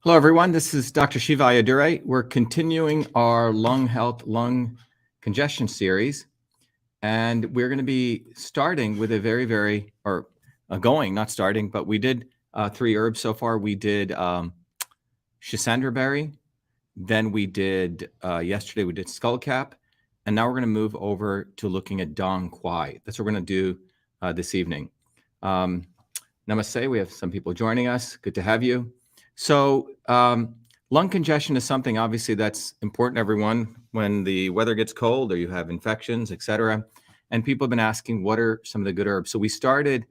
Hello, everyone. This is Dr. Shiva Ayyadurai. We're continuing our lung health, lung congestion series. And we're going to be starting with a not starting, but we did 3 herbs so far. We did Schisandra berry. Then we did, yesterday we did skullcap. And now we're going to move over to looking at Dong Quai. That's what we're going to do this evening. Namaste. We have some people joining us. Good to have you. So lung congestion is something obviously that's important to everyone when the weather gets cold or you have infections, etc. And people have been asking, what are some of the good herbs? So we started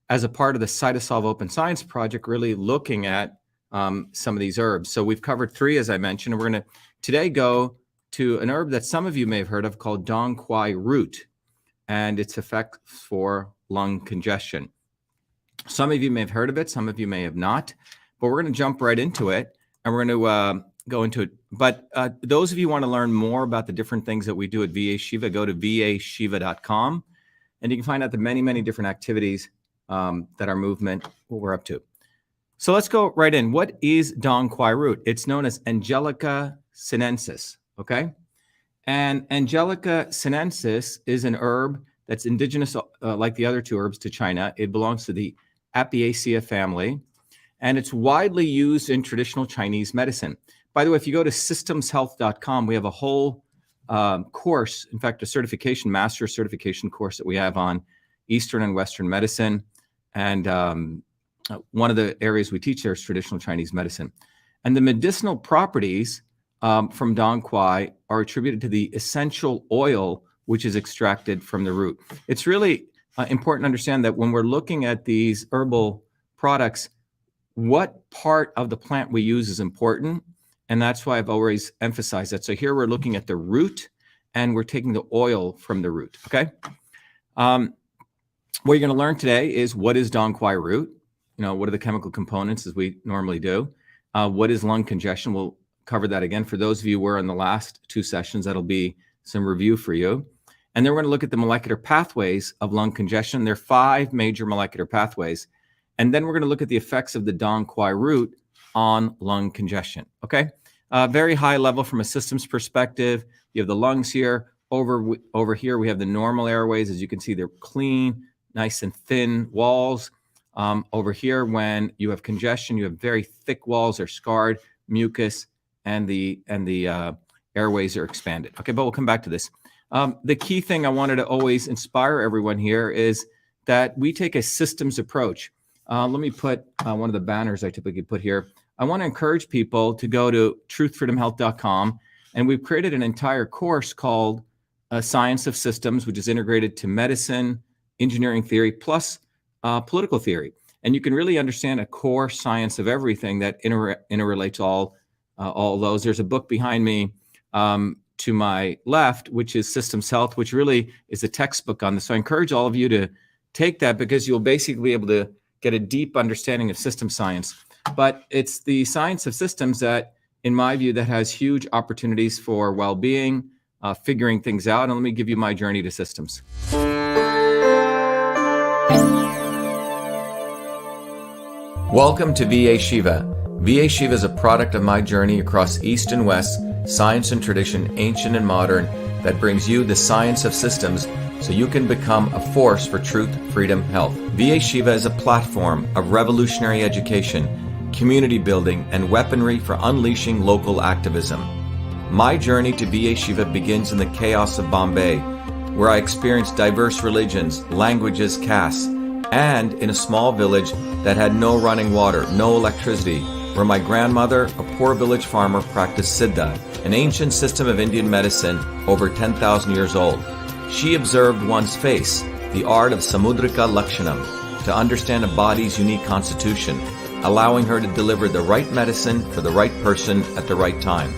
as a part of the CytoSolve Open Science Project, really looking at some of these herbs. So we've covered 3, as I mentioned, and we're going to today go to an herb that some of you may have heard of called Dong Quai root and its effects for lung congestion. Some of you may have heard of it, some of you may have not. But we're going to jump right into it, and we're going to go into it. But those of you who want to learn more about the different things that we do at VA Shiva, go to vashiva.com, and you can find out the many, many different activities that our movement, what we're up to. So let's go right in. What is Dong Quai root? It's known as Angelica sinensis, okay? And Angelica sinensis is an herb that's indigenous, like the other 2 herbs, to China. It belongs to the Apiaceae family. And it's widely used in traditional Chinese medicine. By the way, if you go to systemshealth.com, we have a whole course, in fact, a master certification course that we have on Eastern and Western medicine. And one of the areas we teach there is traditional Chinese medicine. And the medicinal properties from Dong Quai are attributed to the essential oil, which is extracted from the root. It's really important to understand that when we're looking at these herbal products, what part of the plant we use is important, and that's why I've always emphasized that. So here we're looking at the root, and we're taking the oil from the root, okay? What you're going to learn today is what is Dong Quai root, what are the chemical components as we normally do, what is lung congestion, we'll cover that again. For those of you who were in the last 2 sessions, that'll be some review for you. And then we're going to look at the molecular pathways of lung congestion. There are 5 major molecular pathways. And then we're going to look at the effects of the Dong Quai root on lung congestion, okay? Very high level from a systems perspective. You have the lungs here. Over here, we have the normal airways. As you can see, they're clean, nice and thin walls. Over here, when you have congestion, you have very thick walls. They're scarred, mucus, and the airways are expanded. Okay, but we'll come back to this. The key thing I wanted to always inspire everyone here is that we take a systems approach. Let me put one of the banners I typically put here. I want to encourage people to go to truthfreedomhealth.com, and we've created an entire course called Science of Systems, which is integrated to medicine, engineering theory, plus political theory. And you can really understand a core science of everything that interrelates all those. There's a book behind me to my left, which is Systems Health, which really is a textbook on this. So I encourage all of you to take that because you'll basically be able to get a deep understanding of system science. But it's the science of systems that, in my view, that has huge opportunities for well-being, figuring things out. And let me give you my journey to systems. Welcome to VA Shiva. VA Shiva is a product of my journey across East and West, science and tradition, ancient and modern, that brings you the science of systems so you can become a force for truth, freedom, health. VA Shiva is a platform of revolutionary education, community building, and weaponry for unleashing local activism. My journey to VA Shiva begins in the chaos of Bombay, where I experienced diverse religions, languages, castes, and in a small village that had no running water, no electricity, where my grandmother, a poor village farmer, practiced Siddha, an ancient system of Indian medicine over 10,000 years old. She observed one's face, the art of Samudrika Lakshanam, to understand a body's unique constitution, allowing her to deliver the right medicine for the right person at the right time.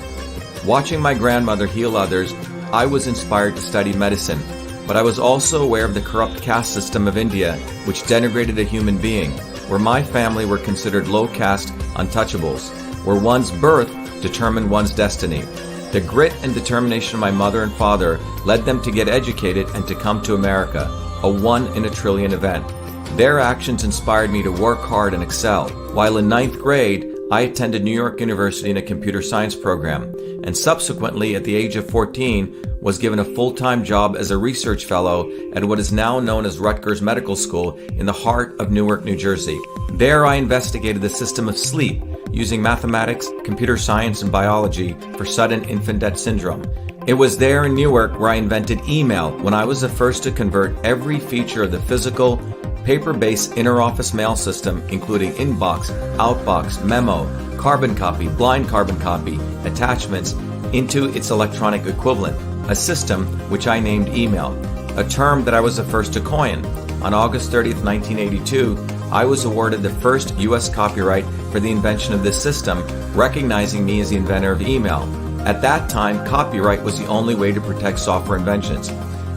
Watching my grandmother heal others, I was inspired to study medicine, but I was also aware of the corrupt caste system of India, which denigrated a human being, where my family were considered low caste untouchables, where one's birth determined one's destiny. The grit and determination of my mother and father led them to get educated and to come to America, a 1 in a trillion event. Their actions inspired me to work hard and excel. While in 9th grade, I attended New York University in a computer science program, and subsequently, at the age of 14, was given a full-time job as a research fellow at what is now known as Rutgers Medical School in the heart of Newark, New Jersey. There, I investigated the system of sleep using mathematics, computer science, and biology for sudden infant death syndrome. It was there in Newark where I invented email, when I was the first to convert every feature of the physical, paper-based interoffice mail system, including inbox, outbox, memo, carbon copy, blind carbon copy, attachments, into its electronic equivalent, a system which I named email, a term that I was the first to coin. On August 30th, 1982, I was awarded the first U.S. copyright for the invention of this system, recognizing me as the inventor of email. At that time, copyright was the only way to protect software inventions.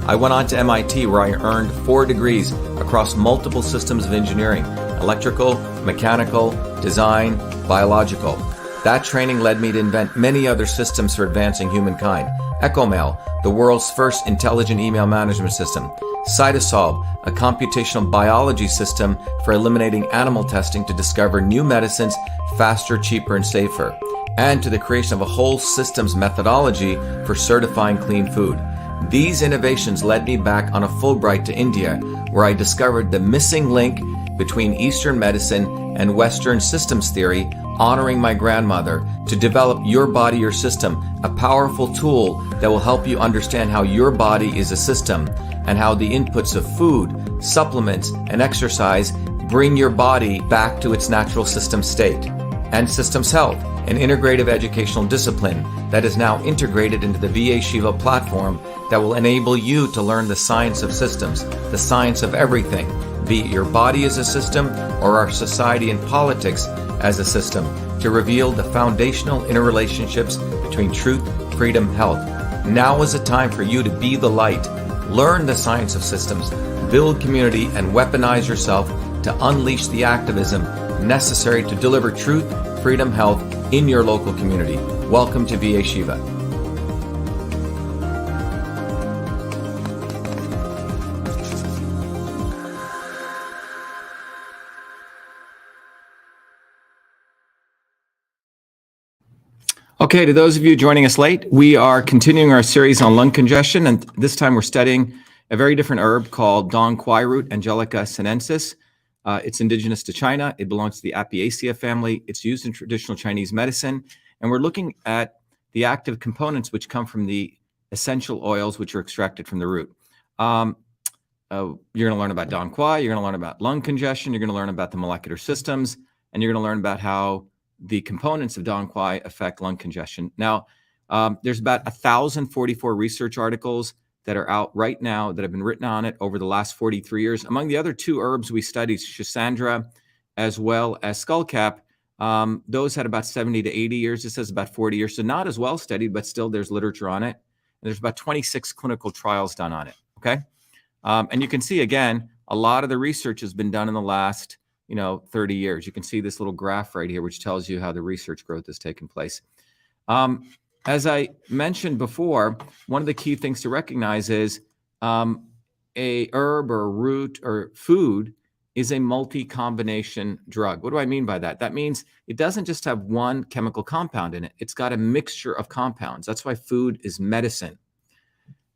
I went on to MIT, where I earned 4 degrees across multiple systems of engineering: electrical, mechanical, design, biological. That training led me to invent many other systems for advancing humankind. EchoMail, the world's first intelligent email management system. CytoSolve, a computational biology system for eliminating animal testing to discover new medicines faster, cheaper, and safer. And to the creation of a whole systems methodology for certifying clean food. These innovations led me back on a Fulbright to India, where I discovered the missing link between Eastern medicine and Western systems theory, honoring my grandmother, to develop Your Body, Your System, a powerful tool that will help you understand how your body is a system and how the inputs of food, supplements, and exercise bring your body back to its natural system state. And Systems Health, an integrative educational discipline that is now integrated into the VA Shiva platform that will enable you to learn the science of systems, the science of everything, be it your body as a system or our society and politics as a system, to reveal the foundational interrelationships between truth, freedom, health. Now is the time for you to be the light, learn the science of systems, build community, and weaponize yourself to unleash the activism necessary to deliver truth, freedom, health in your local community. Welcome to VA Shiva. Okay, to those of you joining us late, we are continuing our series on lung congestion, and this time we're studying a very different herb called Dong Quai root, Angelica sinensis. It's indigenous to China. It belongs to the Apiaceae family. It's used in traditional Chinese medicine, and we're looking at the active components which come from the essential oils which are extracted from the root. You're going to learn about Dong Quai. You're going to learn about lung congestion. You're going to learn about the molecular systems, and you're going to learn about how the components of Dong Quai affect lung congestion. Now, there's about 1,044 research articles that are out right now that have been written on it over the last 43 years. Among the other 2 herbs we studied, Schisandra as well as skullcap, those had about 70 to 80 years. This has about 40 years, so not as well studied, but still there's literature on it. And there's about 26 clinical trials done on it, okay? And you can see, again, a lot of the research has been done in the last 30 years. You can see this little graph right here, which tells you how the research growth has taken place. As I mentioned before, one of the key things to recognize is a herb or root or food is a multi-combination drug. What do I mean by that? That means it doesn't just have one chemical compound in it. It's got a mixture of compounds. That's why food is medicine.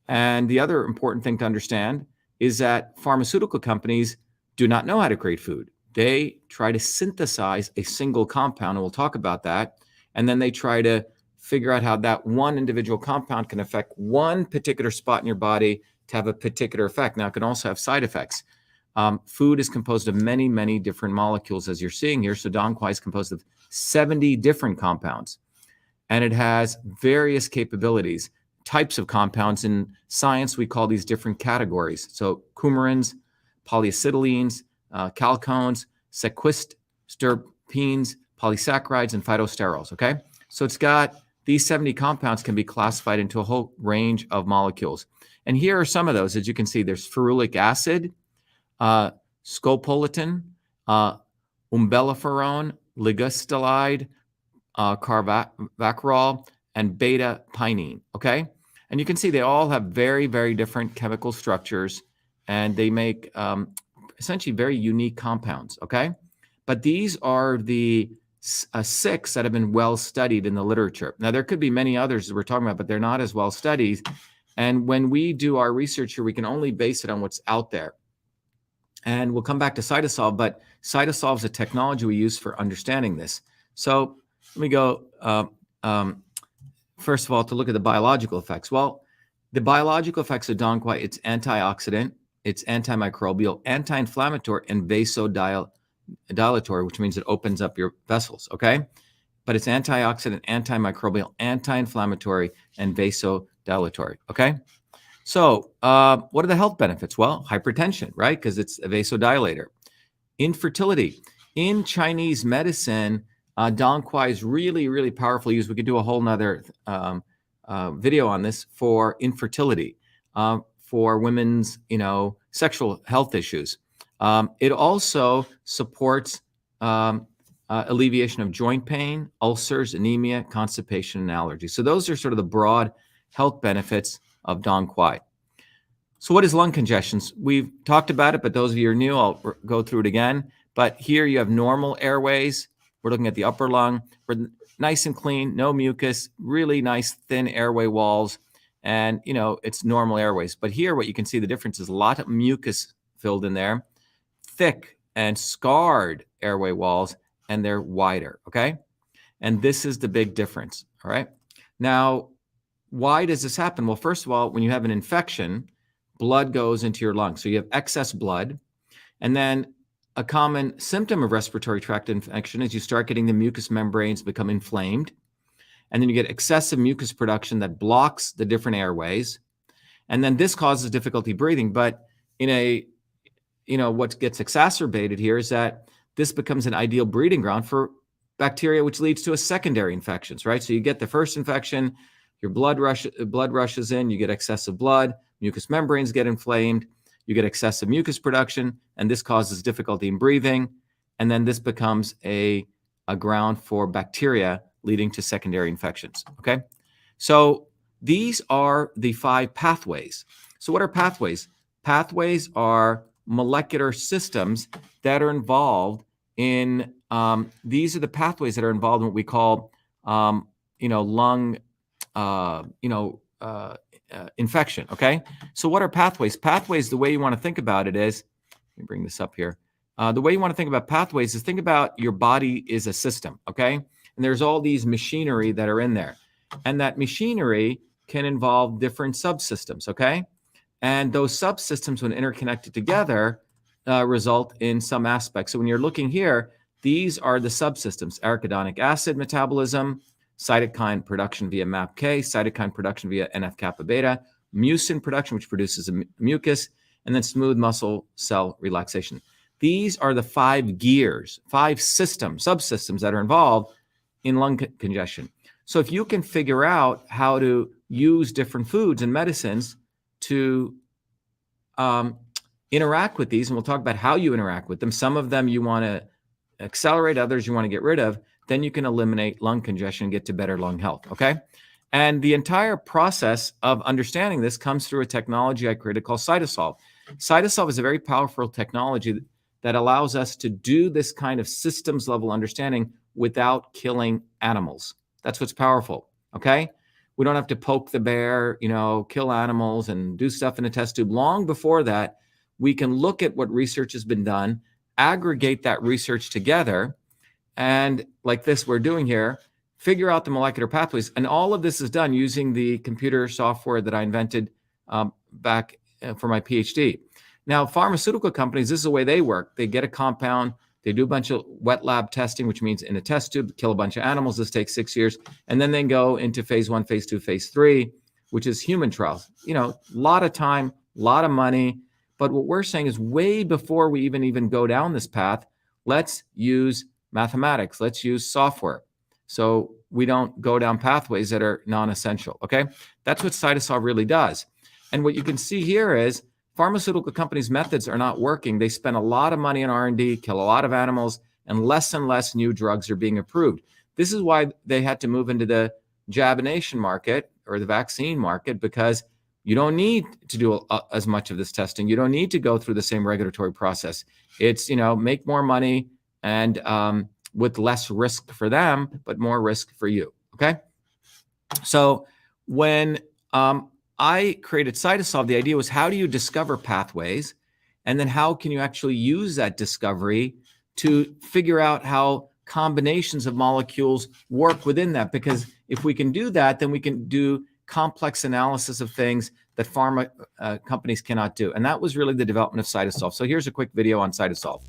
And the other important thing to understand is that pharmaceutical companies do not know how to create food. They try to synthesize a single compound, and we'll talk about that. And then they try to figure out how that one individual compound can affect one particular spot in your body to have a particular effect. Now, it can also have side effects. Food is composed of many, many different molecules, as you're seeing here. So Dong Quai is composed of 70 different compounds, and it has various capabilities, types of compounds. In science, we call these different categories. So coumarins, polyacetylenes, chalcones, sequesterpenes, polysaccharides, and phytosterols, okay? So it's got these 70 compounds can be classified into a whole range of molecules. And here are some of those. As you can see, there's ferulic acid, scopolamine, umbelliferone, ligustolide, carvacrol, and beta-pinene, okay? And you can see they all have very, very different chemical structures, and they make essentially very unique compounds, okay? But these are the six that have been well studied in the literature. Now, there could be many others that we're talking about, but they're not as well studied. And when we do our research here, we can only base it on what's out there. And we'll come back to CytoSolve, but CytoSolve is a technology we use for understanding this. So let me go, first of all, to look at the biological effects. Well, the biological effects of Dong Quai, it's antioxidant, it's antimicrobial, anti-inflammatory, and vasodilatory, which means it opens up your vessels, okay? But it's antioxidant, antimicrobial, anti-inflammatory, and vasodilatory, okay? So what are the health benefits? Well, hypertension, right? Because it's a vasodilator. Infertility. In Chinese medicine, Dong Quai is really, really powerfully used. We could do a whole nother video on this for infertility, for women's, sexual health issues. It also supports alleviation of joint pain, ulcers, anemia, constipation, and allergies. So those are sort of the broad health benefits of Dong Quai. So what is lung congestion? We've talked about it, but those of you who are new, I'll go through it again. But here you have normal airways. We're looking at the upper lung. We're nice and clean, no mucus, really nice thin airway walls. And, it's normal airways. But here what you can see the difference is a lot of mucus filled in there, thick and scarred airway walls, and they're wider, okay? And this is the big difference, all right? Now, why does this happen? Well, first of all, when you have an infection, blood goes into your lungs. So you have excess blood. And then a common symptom of respiratory tract infection is you start getting the mucous membranes become inflamed. And then you get excessive mucus production that blocks the different airways. And then this causes difficulty breathing. But what gets exacerbated here is that this becomes an ideal breeding ground for bacteria, which leads to a secondary infections, right? So you get the first infection, your blood rushes in, you get excessive blood, mucous membranes get inflamed, you get excessive mucus production, and this causes difficulty in breathing. And then this becomes a ground for bacteria leading to secondary infections, okay? So these are the 5 pathways. So what are pathways? Pathways are molecular systems that are involved in, these are the pathways that are involved in what we call, lung, infection, okay? So what are pathways? Pathways, the way you want to think about it is, let me bring this up here. The way you want to think about pathways is think about your body is a system, okay? And there's all these machinery that are in there. And that machinery can involve different subsystems, okay? And those subsystems, when interconnected together, result in some aspects. So when you're looking here, these are the subsystems: arachidonic acid metabolism, cytokine production via MAPK, cytokine production via NF-kappa beta, mucin production, which produces a mucus, and then smooth muscle cell relaxation. These are the 5 gears, 5 subsystems that are involved in lung congestion. So if you can figure out how to use different foods and medicines to interact with these, and we'll talk about how you interact with them. Some of them you want to accelerate, others you want to get rid of, then you can eliminate lung congestion and get to better lung health, okay? And the entire process of understanding this comes through a technology I created called CytoSolve. CytoSolve is a very powerful technology that allows us to do this kind of systems level understanding without killing animals. That's what's powerful, okay? We don't have to poke the bear, kill animals and do stuff in a test tube. Long before that, we can look at what research has been done, aggregate that research together, and like this we're doing here, figure out the molecular pathways. And all of this is done using the computer software that I invented back for my PhD. Now, pharmaceutical companies, this is the way they work. They get a compound, they do a bunch of wet lab testing, which means in a test tube, kill a bunch of animals. This takes 6 years. And then they go into phase 1, phase 2, phase 3, which is human trials. A lot of time, a lot of money. But what we're saying is way before we even go down this path, let's use mathematics. Let's use software. So we don't go down pathways that are non-essential, okay? That's what CytoSolve really does. And what you can see here is pharmaceutical companies' methods are not working. They spend a lot of money on R&D, kill a lot of animals, and less new drugs are being approved. This is why they had to move into the jabination market or the vaccine market, because you don't need to do as much of this testing. You don't need to go through the same regulatory process. It's, make more money and with less risk for them, but more risk for you. Okay. So when I created CytoSolve, the idea was, how do you discover pathways? And then how can you actually use that discovery to figure out how combinations of molecules work within that? Because if we can do that, then we can do complex analysis of things that pharma companies cannot do. And that was really the development of CytoSolve. So here's a quick video on CytoSolve.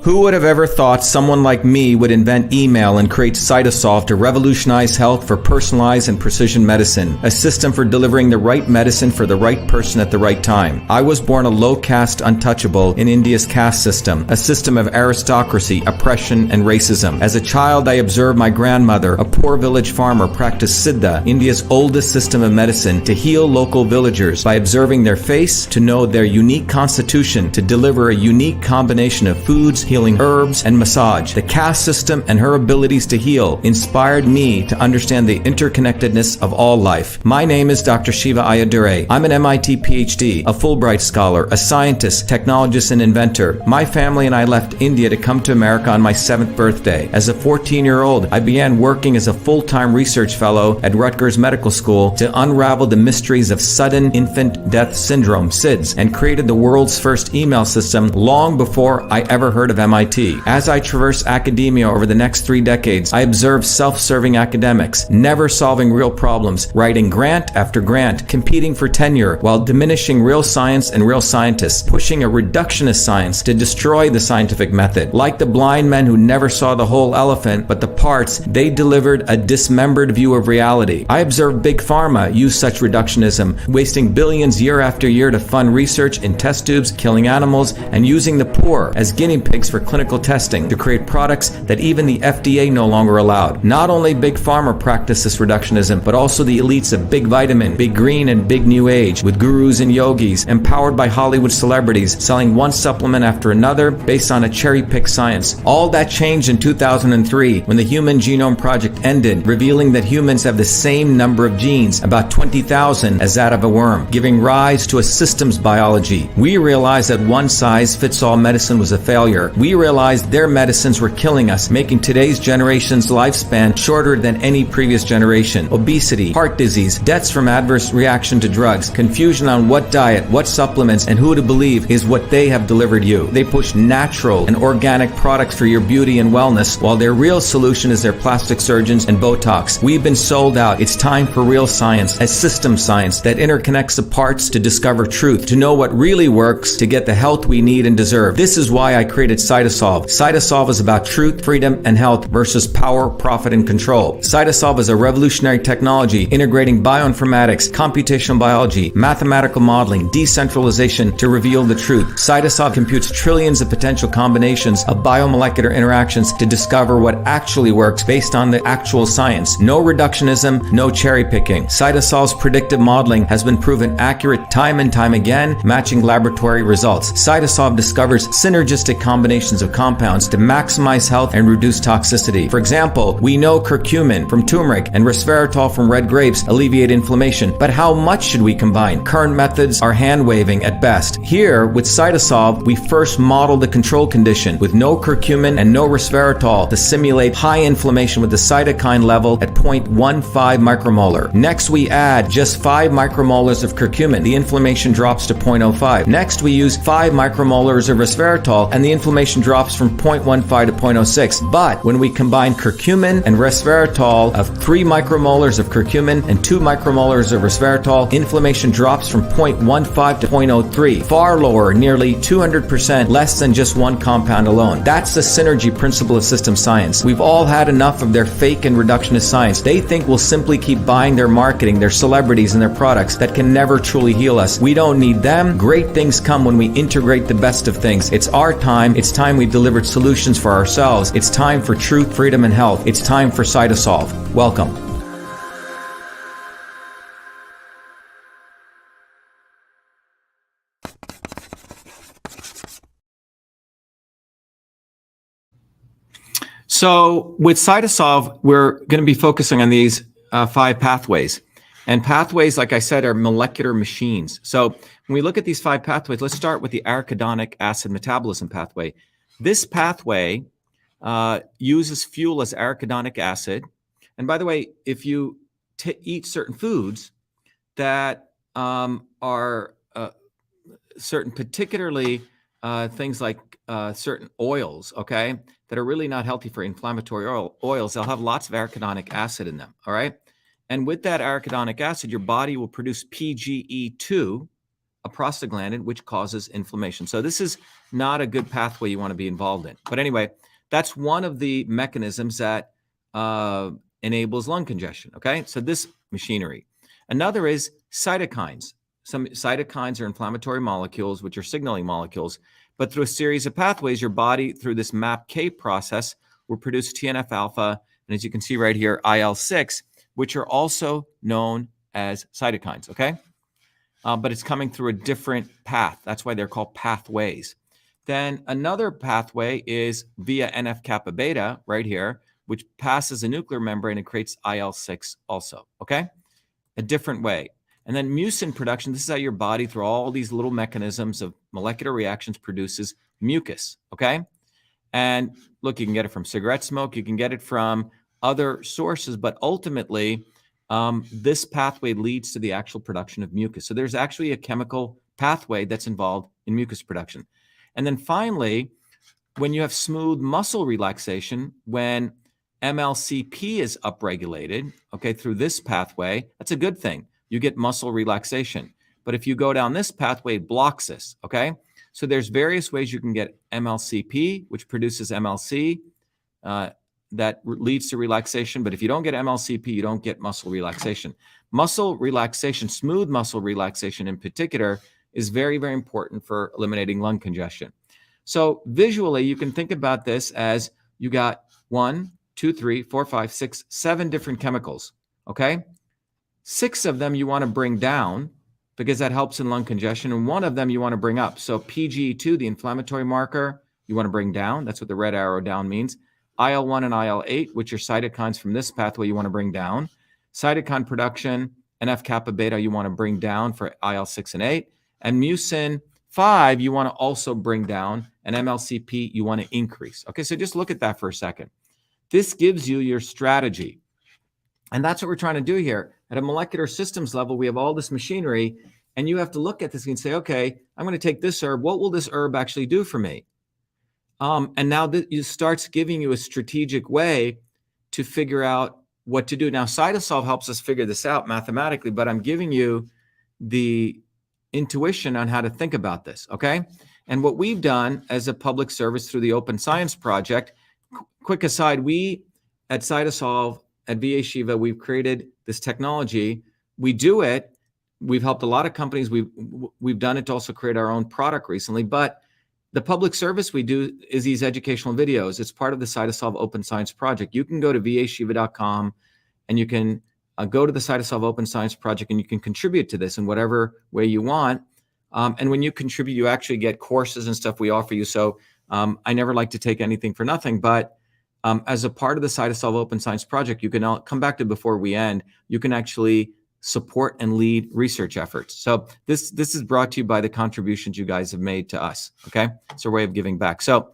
Who would have ever thought someone like me would invent email and create CytoSolve to revolutionize health for personalized and precision medicine, a system for delivering the right medicine for the right person at the right time? I was born a low caste untouchable in India's caste system, a system of aristocracy, oppression, and racism. As a child, I observed my grandmother, a poor village farmer, practice Siddha, India's oldest system of medicine, to heal local villagers by observing their face, to know their unique constitution, to deliver a unique combination of foods, healing herbs, and massage. The caste system and her abilities to heal inspired me to understand the interconnectedness of all life. My name is Dr. Shiva Ayyadurai. I'm an MIT PhD, a Fulbright scholar, a scientist, technologist, and inventor. My family and I left India to come to America on my 7th birthday. As a 14-year-old, I began working as a full-time research fellow at Rutgers Medical School to unravel the mysteries of sudden infant death syndrome, SIDS, and created the world's first email system long before I ever heard of MIT. As I traversed academia over the next 3 decades, I observed self-serving academics, never solving real problems, writing grant after grant, competing for tenure, while diminishing real science and real scientists, pushing a reductionist science to destroy the scientific method. Like the blind men who never saw the whole elephant, but the parts, they delivered a dismembered view of reality. I observed Big Pharma use such reductionism, wasting billions year after year to fund research in test tubes, killing animals, and using the poor as guinea pigs for clinical testing to create products that even the FDA no longer allowed. Not only Big Pharma practiced this reductionism, but also the elites of Big Vitamin, Big Green, and Big New Age, with gurus and yogis, empowered by Hollywood celebrities, selling one supplement after another based on a cherry-picked science. All that changed in 2003 when the Human Genome Project ended, revealing that humans have the same number of genes, about 20,000, as that of a worm, giving rise to a systems biology. We realized that one-size-fits-all medicine was a failure. We realized their medicines were killing us, making today's generation's lifespan shorter than any previous generation. Obesity, heart disease, deaths from adverse reaction to drugs, confusion on what diet, what supplements, and who to believe is what they have delivered you. They push natural and organic products for your beauty and wellness, while their real solution is their plastic surgeons and Botox. We've been sold out. It's time for real science, a system science that interconnects the parts to discover truth, to know what really works, to get the health we need and deserve. This is why I created CytoSolve. CytoSolve is about truth, freedom, and health versus power, profit, and control. CytoSolve is a revolutionary technology integrating bioinformatics, computational biology, mathematical modeling, decentralization to reveal the truth. CytoSolve computes trillions of potential combinations of biomolecular interactions to discover what actually works based on the actual science. No reductionism, no cherry picking. CytoSolve's predictive modeling has been proven accurate time and time again, matching laboratory results. CytoSolve discovers synergistic combinations of compounds to maximize health and reduce toxicity. For example, we know curcumin from turmeric and resveratrol from red grapes alleviate inflammation, but how much should we combine? Current methods are hand-waving at best. Here, with CytoSolve, we first model the control condition with no curcumin and no resveratrol to simulate high inflammation with the cytokine level at 0.15 micromolar. Next, we add just 5 micromolars of curcumin. The inflammation drops to 0.05. Next, we use 5 micromolars of resveratrol and the inflammation drops from 0.15 to 0.06. But when we combine curcumin and resveratrol of 3 micromolars of curcumin and 2 micromolars of resveratrol, inflammation drops from 0.15 to 0.03, far lower, nearly 200% less than just one compound alone. That's the synergy principle of system science. We've all had enough of their fake and reductionist science. They think we'll simply keep buying their marketing, their celebrities, and their products that can never truly heal us. We don't need them. Great things come when we integrate the best of things. It's our time. It's time we delivered solutions for ourselves. It's time for truth, freedom, and health. It's time for CytoSolve. Welcome. So with CytoSolve, we're going to be focusing on these 5 pathways. And pathways, like I said, are molecular machines. So when we look at these 5 pathways, let's start with the arachidonic acid metabolism pathway. This pathway uses fuel as arachidonic acid. And by the way, if you eat certain foods that are certain, particularly things like certain oils, okay, that are really not healthy for inflammatory oils, they'll have lots of arachidonic acid in them, all right? And with that arachidonic acid, your body will produce PGE2, a prostaglandin, which causes inflammation. So this is not a good pathway you want to be involved in. But anyway, that's one of the mechanisms that enables lung congestion, okay? So this machinery. Another is cytokines. Some cytokines are inflammatory molecules, which are signaling molecules. But through a series of pathways, your body, through this MAPK process, will produce TNF alpha, and as you can see right here, IL-6, which are also known as cytokines, okay? But it's coming through a different path. That's why they're called pathways. Then another pathway is via NF-kappa beta right here, which passes a nuclear membrane and creates IL-6 also, okay? A different way. And then mucin production, this is how your body, through all these little mechanisms of molecular reactions, produces mucus, okay? And look, you can get it from cigarette smoke, you can get it from other sources, but ultimately, this pathway leads to the actual production of mucus. So there's actually a chemical pathway that's involved in mucus production. And then finally, when you have smooth muscle relaxation, when MLCP is upregulated, okay, through this pathway, that's a good thing. You get muscle relaxation. But if you go down this pathway, it blocks this, okay? So there's various ways you can get MLCP, which produces MLC, that leads to relaxation. But if you don't get MLCP, you don't get muscle relaxation. Muscle relaxation, smooth muscle relaxation in particular, is very, very important for eliminating lung congestion. So visually, you can think about this as you got 1, 2, 3, 4, 5, 6, 7 different chemicals, okay? 6 of them you want to bring down because that helps in lung congestion, and 1 of them you want to bring up. So PGE2, the inflammatory marker, you want to bring down. That's what the red arrow down means. IL-1 and IL-8, which are cytokines from this pathway, you want to bring down. Cytokine production, NF-kappa beta, you want to bring down for IL-6 and 8. And mucin 5, you want to also bring down. And MLCP, you want to increase. Okay, so just look at that for a second. This gives you your strategy. And that's what we're trying to do here. At a molecular systems level, we have all this machinery, and you have to look at this and say, okay, I'm going to take this herb. What will this herb actually do for me? And now it starts giving you a strategic way to figure out what to do. Now, CytoSolve helps us figure this out mathematically, but I'm giving you the intuition on how to think about this, okay? And what we've done as a public service through the Open Science Project, quick aside, we at CytoSolve, at VA Shiva, we've created this technology. We do it. We've helped a lot of companies. We've done it to also create our own product recently, but the public service we do is these educational videos. It's part of the CytoSolve Open Science Project. You can go to vashiva.com and you can go to the CytoSolve Open Science Project and you can contribute to this in whatever way you want. And when you contribute, you actually get courses and stuff we offer you. So I never like to take anything for nothing, but as a part of the CytoSolve Open Science Project, you can come back to before we end, you can actually support and lead research efforts. So this is brought to you by the contributions you guys have made to us, okay? It's a way of giving back. So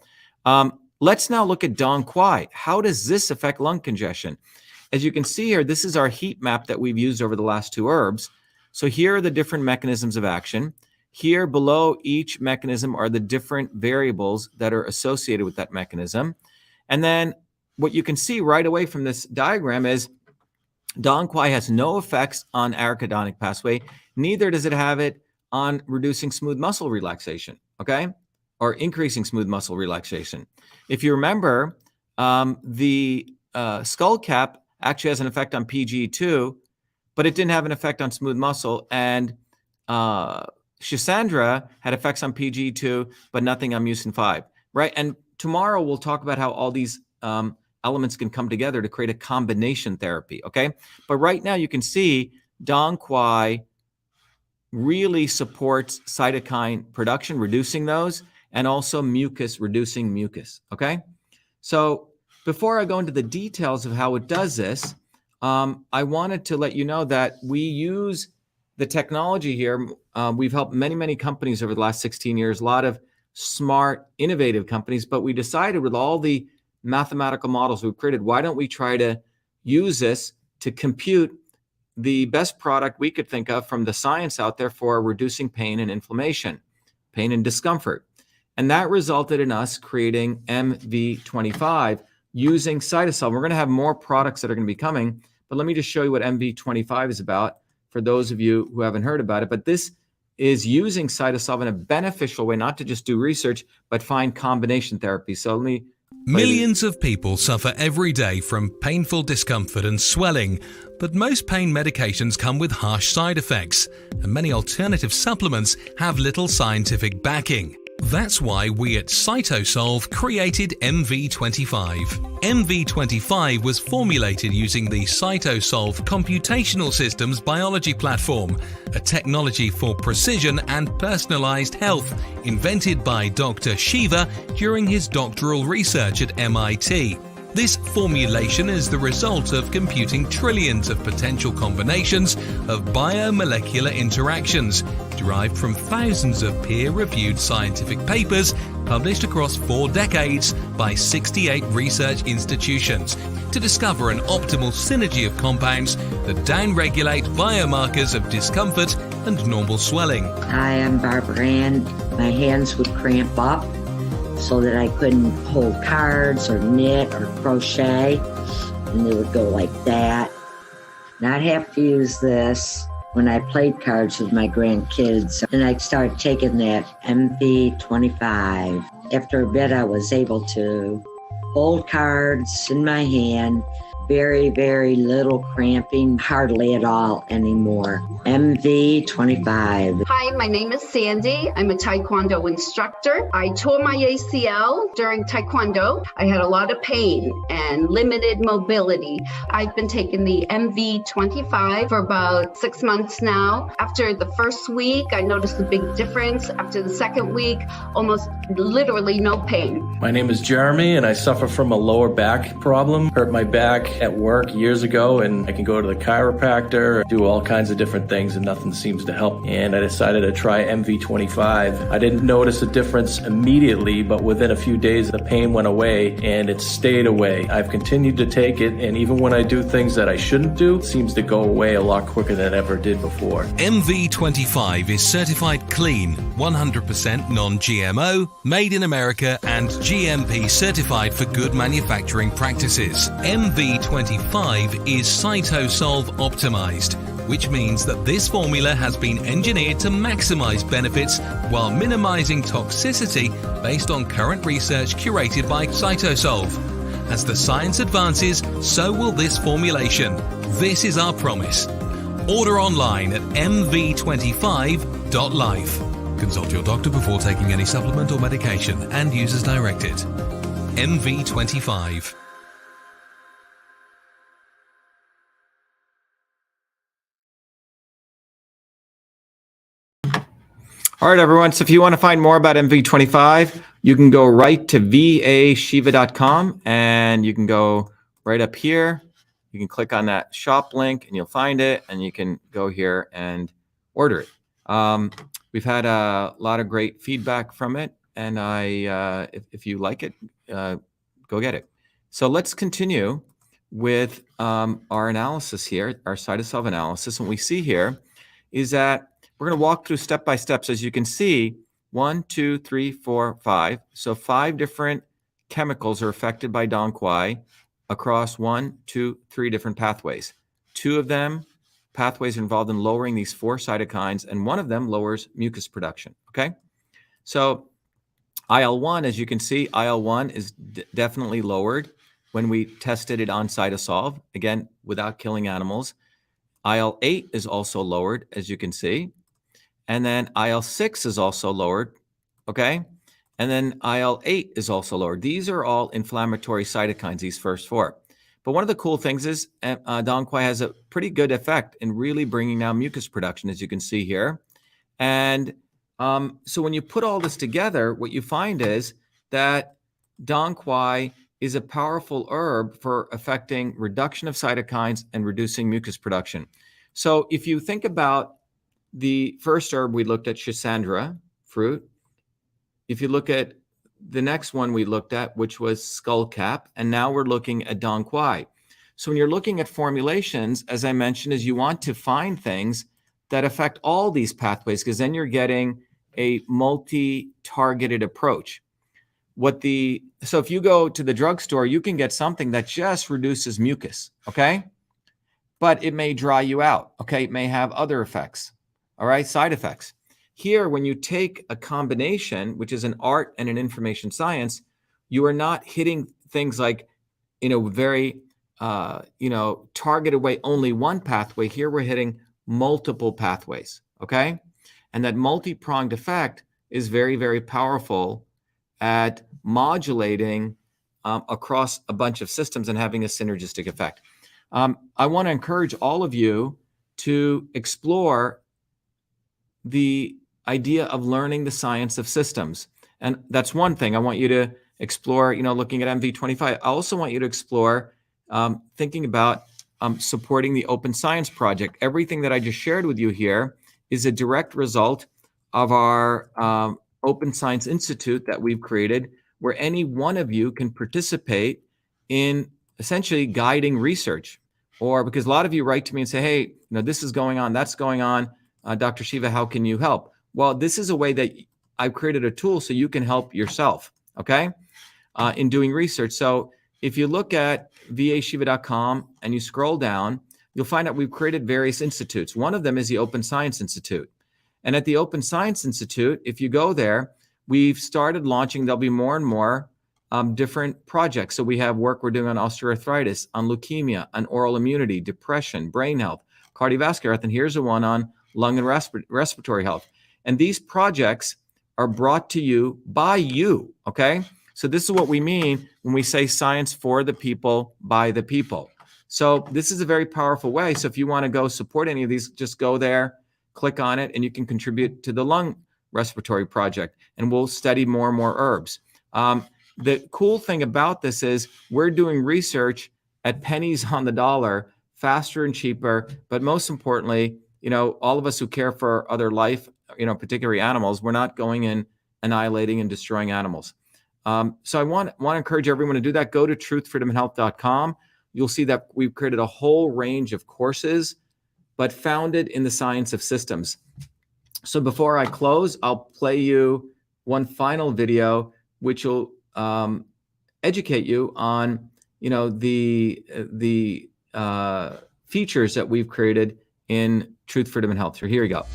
let's now look at Dong Quai. How does this affect lung congestion? As you can see here, this is our heat map that we've used over the last 2 herbs. So here are the different mechanisms of action. Here below each mechanism are the different variables that are associated with that mechanism. And then what you can see right away from this diagram is Dong Quai has no effects on arachidonic pathway, neither does it have it on reducing smooth muscle relaxation, okay? Or increasing smooth muscle relaxation. If you remember, the skull cap actually has an effect on PGE2, but it didn't have an effect on smooth muscle, and Shisandra had effects on PGE2, but nothing on mucin 5, right? And tomorrow we'll talk about how all these elements can come together to create a combination therapy, okay? But right now you can see Dong Quai really supports cytokine production, reducing those, and also mucus, reducing mucus, okay? So before I go into the details of how it does this, I wanted to let you know that we use the technology here. We've helped many, many companies over the last 16 years, a lot of smart, innovative companies, but we decided with all the mathematical models we've created, why don't we try to use this to compute the best product we could think of from the science out there for reducing pain and inflammation, pain and discomfort. And that resulted in us creating MV25 using CytoSolve. We're going to have more products that are going to be coming, but let me just show you what MV25 is about for those of you who haven't heard about it. But this is using CytoSolve in a beneficial way, not to just do research, but find combination therapy. So let me Millions of people suffer every day from painful discomfort and swelling, but most pain medications come with harsh side effects, and many alternative supplements have little scientific backing. That's why we at CytoSolve created MV25. MV25 was formulated using the CytoSolve Computational Systems Biology Platform, a technology for precision and personalized health invented by Dr. Shiva during his doctoral research at MIT. This formulation is the result of computing trillions of potential combinations of biomolecular interactions derived from thousands of peer-reviewed scientific papers published across 4 decades by 68 research institutions to discover an optimal synergy of compounds that downregulate biomarkers of discomfort and normal swelling. Hi, I'm Barbara Ann. My hands would cramp up so that I couldn't hold cards or knit or crochet, and they would go like that. And I'd have to use this when I played cards with my grandkids. And I started taking that MV25. After a bit, I was able to hold cards in my hand. Very, very little cramping, hardly at all anymore. MV25. Hi, my name is Sandy. I'm a Taekwondo instructor. I tore my ACL during Taekwondo. I had a lot of pain and limited mobility. I've been taking the MV25 for about 6 months now. After the first week, I noticed a big difference. After the second week, almost literally no pain. My name is Jeremy, and I suffer from a lower back problem. Hurt my back at work years ago, and I can go to the chiropractor, do all kinds of different things, and nothing seems to help. And I decided to try MV25. I didn't notice a difference immediately, but within a few days, the pain went away, and it stayed away. I've continued to take it, and even when I do things that I shouldn't do, it seems to go away a lot quicker than it ever did before. MV25 is certified clean, 100% non-GMO, made in America, and GMP certified for good manufacturing practices. MV25 is CytoSolve optimized, which means that this formula has been engineered to maximize benefits while minimizing toxicity based on current research curated by CytoSolve. As the science advances, so will this formulation. This is our promise. Order online at mv25.life. Consult your doctor before taking any supplement or medication and use as directed. MV25. All right, everyone. So if you want to find more about MV25, you can go right to vashiva.com and you can go right up here. You can click on that shop link and you'll find it, and you can go here and order it. We've had a lot of great feedback from it, and if you like it, go get it. So let's continue with our analysis here, our CytoSolve analysis. What we see here is that we're going to walk through step by step. So as you can see, 1, 2, 3, 4, 5. So 5 different chemicals are affected by Dong Quai across 1, 2, 3 different pathways. 2 of them pathways are involved in lowering these 4 cytokines, and 1 of them lowers mucus production. Okay. So IL-1, as you can see, IL-1 is definitely lowered when we tested it on CytoSolve, again, without killing animals. IL-8 is also lowered, as you can see. And then IL-6 is also lowered, okay? And then IL-8 is also lowered. These are all inflammatory cytokines, these first 4. But one of the cool things is Dong Quai has a pretty good effect in really bringing down mucus production, as you can see here. And so when you put all this together, what you find is that Dong Quai is a powerful herb for affecting reduction of cytokines and reducing mucus production. So if you think about the first herb we looked at, Schisandra fruit, if you look at the next one we looked at, which was skullcap, and now we're looking at Dong Quai. So when you're looking at formulations, as I mentioned, is you want to find things that affect all these pathways, because then you're getting a multi-targeted approach. So if you go to the drugstore, you can get something that just reduces mucus, okay? But it may dry you out, okay? It may have other effects, all right? Side effects. Here, when you take a combination, which is an art and an information science, you are not hitting things like in a very, targeted way, only one pathway. Here, we're hitting multiple pathways, okay? And that multi-pronged effect is very, very powerful at modulating across a bunch of systems and having a synergistic effect. I want to encourage all of you to explore the idea of learning the science of systems. And that's one thing I want you to explore, looking at MV25. I also want you to explore thinking about supporting the Open Science Project. Everything that I just shared with you here is a direct result of our Open Science Institute that we've created, where any one of you can participate in essentially guiding research. Or because a lot of you write to me and say, hey, this is going on, that's going on. Dr. Shiva, how can you help? Well, this is a way that I've created a tool so you can help yourself, okay, in doing research. So if you look at vashiva.com and you scroll down, you'll find out we've created various institutes. One of them is the Open Science Institute. And at the Open Science Institute, if you go there, we've started launching, there'll be more and more different projects. So we have work we're doing on osteoarthritis, on leukemia, on oral immunity, depression, brain health, cardiovascular health, and here's the one on lung and respiratory health. And these projects are brought to you by you, okay? So this is what we mean when we say science for the people, by the people. So this is a very powerful way. So if you want to go support any of these, just go there, click on it, and you can contribute to the lung respiratory project, and we'll study more and more herbs. The cool thing about this is we're doing research at pennies on the dollar, faster and cheaper, but most importantly, all of us who care for other life, particularly animals, we're not going in annihilating and destroying animals. So I want to encourage everyone to do that. Go to truthfreedomandhealth.com. You'll see that we've created a whole range of courses, but founded in the science of systems. So before I close, I'll play you one final video, which will educate you on, the features that we've created in Truth, Freedom, and Health. So here we go.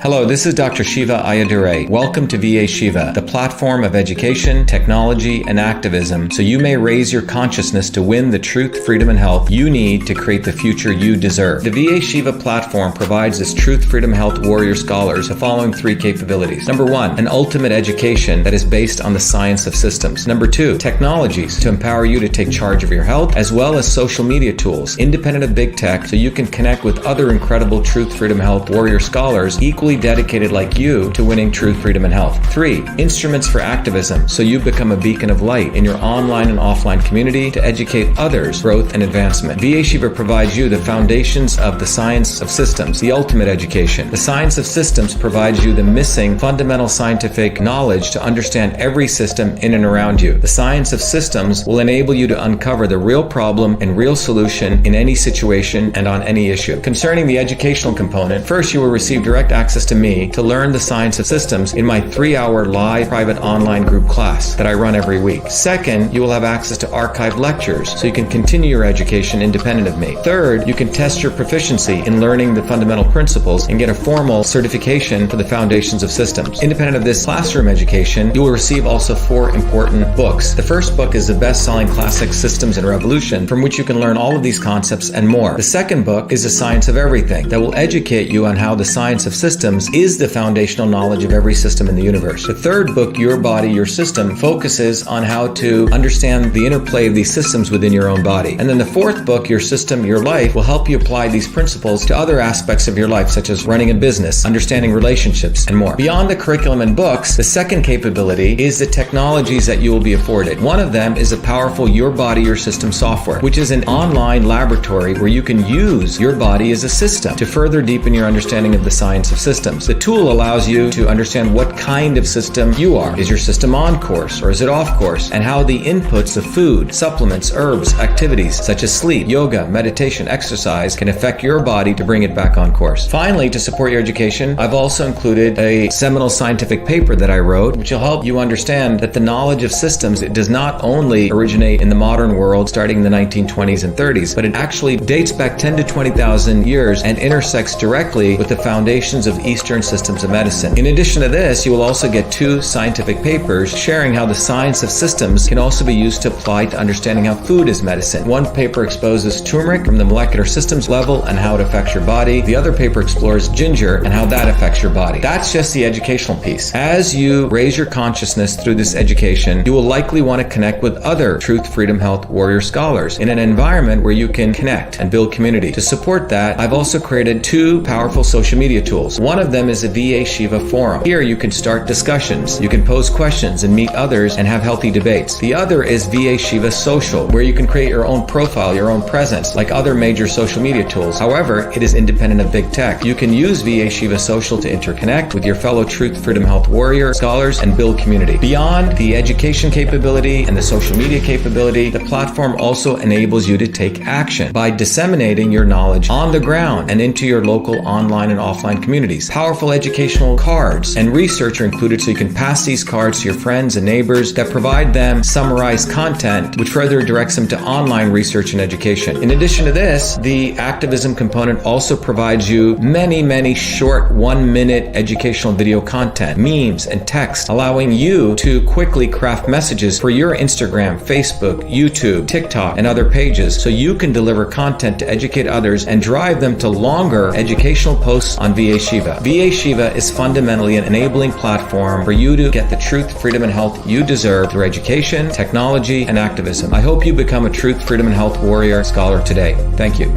Hello, this is Dr. Shiva Ayyadurai. Welcome to VA Shiva, the platform of education, technology, and activism, so you may raise your consciousness to win the truth, freedom, and health you need to create the future you deserve. The VA Shiva platform provides its truth, freedom, health warrior scholars the following three capabilities. Number one, an ultimate education that is based on the science of systems. Number two, technologies to empower you to take charge of your health, as well as social media tools, independent of big tech, so you can connect with other incredible truth, freedom, health warrior scholars equally dedicated like you to winning truth, freedom, and health. 3, instruments for activism, so you become a beacon of light in your online and offline community to educate others' growth and advancement. VA Shiva provides you the foundations of the science of systems, the ultimate education. The science of systems provides you the missing fundamental scientific knowledge to understand every system in and around you. The science of systems will enable you to uncover the real problem and real solution in any situation and on any issue. Concerning the educational component, first you will receive direct access to me to learn the science of systems in my 3-hour live private online group class that I run every week. Second, you will have access to archived lectures so you can continue your education independent of me. Third, you can test your proficiency in learning the fundamental principles and get a formal certification for the foundations of systems. Independent of this classroom education, you will receive also 4 important books. The first book is the best-selling classic Systems and Revolution, from which you can learn all of these concepts and more. The second book is The Science of Everything, that will educate you on how the science of systems systems is the foundational knowledge of every system in the universe. The third book, Your Body, Your System, focuses on how to understand the interplay of these systems within your own body. And then the fourth book, Your System, Your Life, will help you apply these principles to other aspects of your life, such as running a business, understanding relationships, and more. Beyond the curriculum and books, the second capability is the technologies that you will be afforded. One of them is a powerful Your Body, Your System software, which is an online laboratory where you can use your body as a system to further deepen your understanding of the science of systems. The tool allows you to understand what kind of system you are. Is your system on course or is it off course? And how the inputs of food, supplements, herbs, activities such as sleep, yoga, meditation, exercise can affect your body to bring it back on course. Finally, to support your education, I've also included a seminal scientific paper that I wrote, which will help you understand that the knowledge of systems, it does not only originate in the modern world starting in the 1920s and 30s, but it actually dates back 10 to 20,000 years and intersects directly with the foundations of Eastern systems of medicine. In addition to this, you will also get 2 scientific papers sharing how the science of systems can also be used to apply to understanding how food is medicine. One paper exposes turmeric from the molecular systems level and how it affects your body. The other paper explores ginger and how that affects your body. That's just the educational piece. As you raise your consciousness through this education, you will likely want to connect with other Truth, Freedom, Health warrior scholars in an environment where you can connect and build community. To support that, I've also created 2 powerful social media tools. One of them is a VA Shiva forum. Here you can start discussions, you can pose questions and meet others and have healthy debates. The other is VA Shiva Social, where you can create your own profile, your own presence, like other major social media tools. However, it is independent of big tech. You can use VA Shiva Social to interconnect with your fellow Truth, Freedom, Health warrior scholars and build community. Beyond the education capability and the social media capability, the platform also enables you to take action by disseminating your knowledge on the ground and into your local online and offline communities. Powerful educational cards and research are included so you can pass these cards to your friends and neighbors that provide them summarized content, which further directs them to online research and education. In addition to this, the activism component also provides you many short 1-minute educational video content, memes, and text, allowing you to quickly craft messages for your Instagram, Facebook, YouTube, TikTok, and other pages so you can deliver content to educate others and drive them to longer educational posts on VA Shiva. VA Shiva is fundamentally an enabling platform for you to get the truth, freedom, and health you deserve through education, technology, and activism. I hope you become a Truth, Freedom, and Health warrior scholar today. Thank you.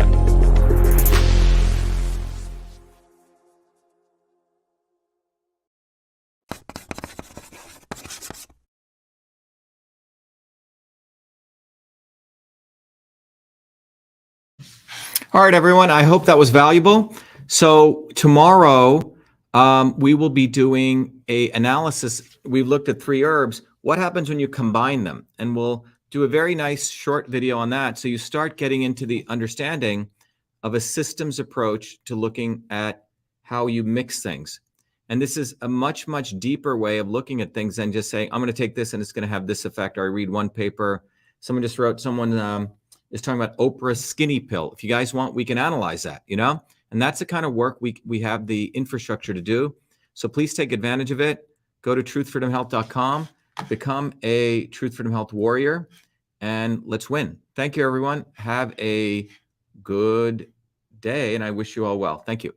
All right, everyone. I hope that was valuable. So tomorrow we will be doing a analysis. We've looked at 3 herbs. What happens when you combine them? And we'll do a very nice short video on that. So you start getting into the understanding of a systems approach to looking at how you mix things. And this is a much deeper way of looking at things than just saying, I'm going to take this and it's going to have this effect. Or I read one paper. Someone just wrote, someone is talking about Oprah's skinny pill. If you guys want, we can analyze that, and that's the kind of work we have the infrastructure to do. So please take advantage of it. Go to truthfreedomhealth.com, become a Truth, Freedom, Health warrior, and let's win. Thank you, everyone. Have a good day, and I wish you all well. Thank you.